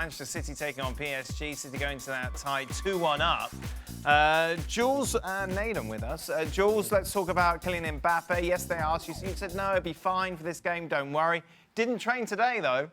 Manchester City taking on PSG. City going to that tie 2-1 up. Jules and Nedum with us. Jules, let's talk about Kylian Mbappe. Yesterday I asked you, you said no, it'll be fine for this game, don't worry. Didn't train today though.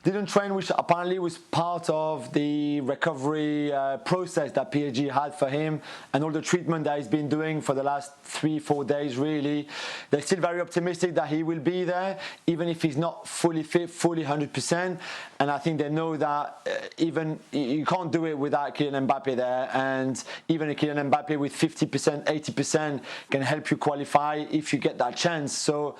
Didn't train, which apparently was part of the recovery process that PSG had for him and all the treatment that he's been doing for the last 3-4 days, really. They're still very optimistic that he will be there, even if he's not fully fit, fully 100%. And I think they know that even you can't do it without Kylian Mbappe there. And even a Kylian Mbappe with 50%, 80% can help you qualify if you get that chance. So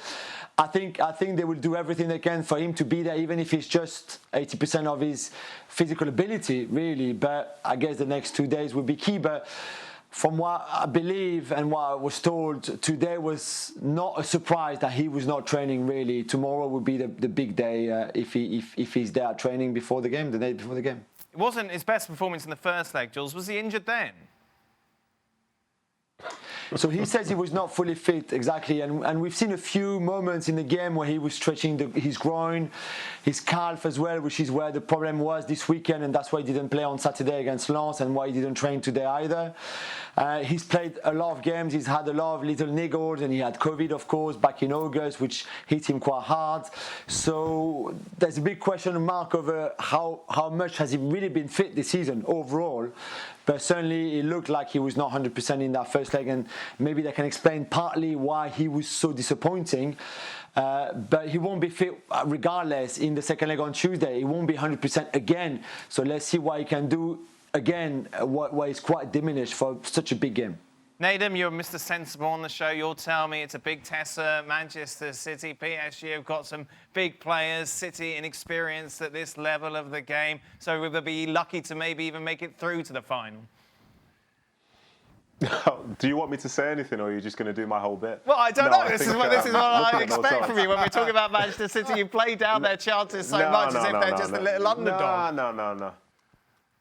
I think they will do everything they can for him to be there, even if it's just 80% of his physical ability, really. But I guess the next 2 days will be key. But from what I believe and what I was told, today was not a surprise that he was not training, really. Tomorrow will be the big day if he's there training before the game, the day before the game. It wasn't his best performance in the first leg, Jules. Was he injured then? So he says he was not fully fit, exactly, and we've seen a few moments in the game where he was stretching his groin, his calf as well, which is where the problem was this weekend, and that's why he didn't play on Saturday against Lens and why he didn't train today either. He's played a lot of games, he's had a lot of little niggles, and he had COVID, of course, back in August, which hit him quite hard. So there's a big question mark over how much has he really been fit this season overall. But certainly it looked like he was not 100% in that first leg, and maybe that can explain partly why he was so disappointing. But he won't be fit regardless in the second leg on Tuesday. He won't be 100% again. So let's see what he can do again, what is quite diminished for such a big game. Nedum, you're Mr. Sensible on the show. You'll tell me it's a big test for Manchester City. PSG have got some big players. City inexperienced at this level of the game. So will they be lucky to maybe even make it through to the final? Do you want me to say anything, or are you just going to do my whole bit? Well, I don't know. This is what I expect from you when we're talking about Manchester City. You play down their chances so much as if they're just a little underdog. No.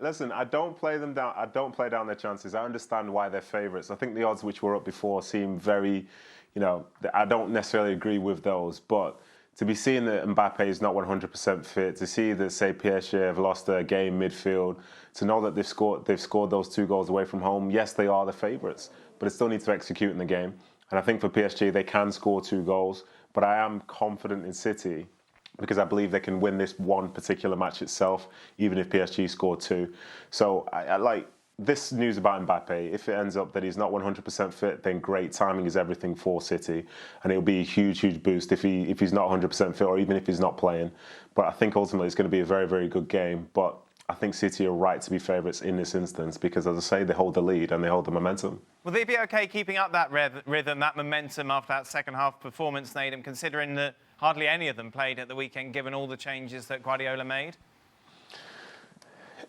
Listen, I don't play them down. I don't play down their chances. I understand why they're favourites. I think the odds which were up before seem very, I don't necessarily agree with those. But to be seeing that Mbappe is not 100% fit, to see that, say, PSG have lost a game midfield, to know that they've scored those 2 goals away from home. Yes, they are the favourites, but it still needs to execute in the game. And I think for PSG, they can score 2 goals. But I am confident in City, because I believe they can win this one particular match itself, even if PSG score 2. So I like this news about Mbappe. If it ends up that he's not 100% fit, then great. Timing is everything for City, and it'll be a huge, huge boost if he's not 100% fit, or even if he's not playing. But I think ultimately it's going to be a very, very good game. But I think City are right to be favourites in this instance because, as I say, they hold the lead and they hold the momentum. Will they be okay keeping up that rhythm, that momentum after that second half performance, Nedum, considering that hardly any of them played at the weekend, given all the changes that Guardiola made?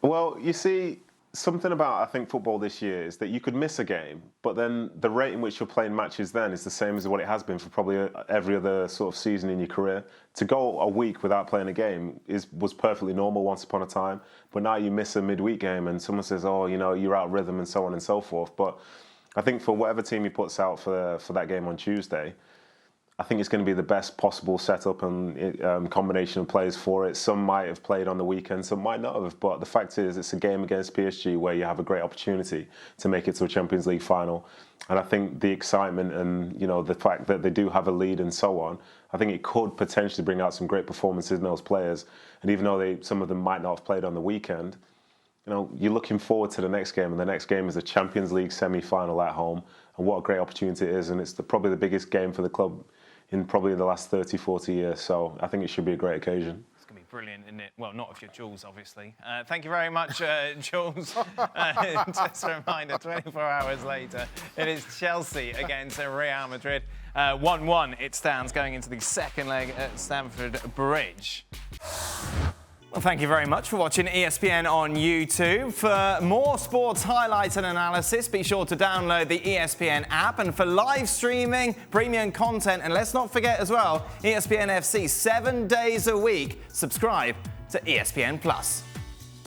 Well, you see, something about, I think, football this year is that you could miss a game, but then the rate in which you're playing matches then is the same as what it has been for probably every other sort of season in your career. To go a week without playing a game was perfectly normal once upon a time, but now you miss a midweek game and someone says, oh, you're out of rhythm and so on and so forth. But I think for whatever team he puts out for that game on Tuesday, I think it's going to be the best possible setup and combination of players for it. Some might have played on the weekend, some might not have. But the fact is, it's a game against PSG where you have a great opportunity to make it to a Champions League final. And I think the excitement and the fact that they do have a lead and so on, I think it could potentially bring out some great performances in those players. And even though some of them might not have played on the weekend, you're looking forward to the next game, and the next game is a Champions League semi-final at home. And what a great opportunity it is, and it's probably the biggest game for the club in probably the last 30, 40 years. So I think it should be a great occasion. It's going to be brilliant, isn't it? Well, not if you're Jules, obviously. Thank you very much, Jules. Just a reminder, 24 hours later, it is Chelsea against Real Madrid. 1-1 it stands going into the second leg at Stamford Bridge. Well, thank you very much for watching ESPN on YouTube. For more sports highlights and analysis, be sure to download the ESPN app. And for live streaming, premium content, and let's not forget as well, ESPN FC 7 days a week. Subscribe to ESPN+.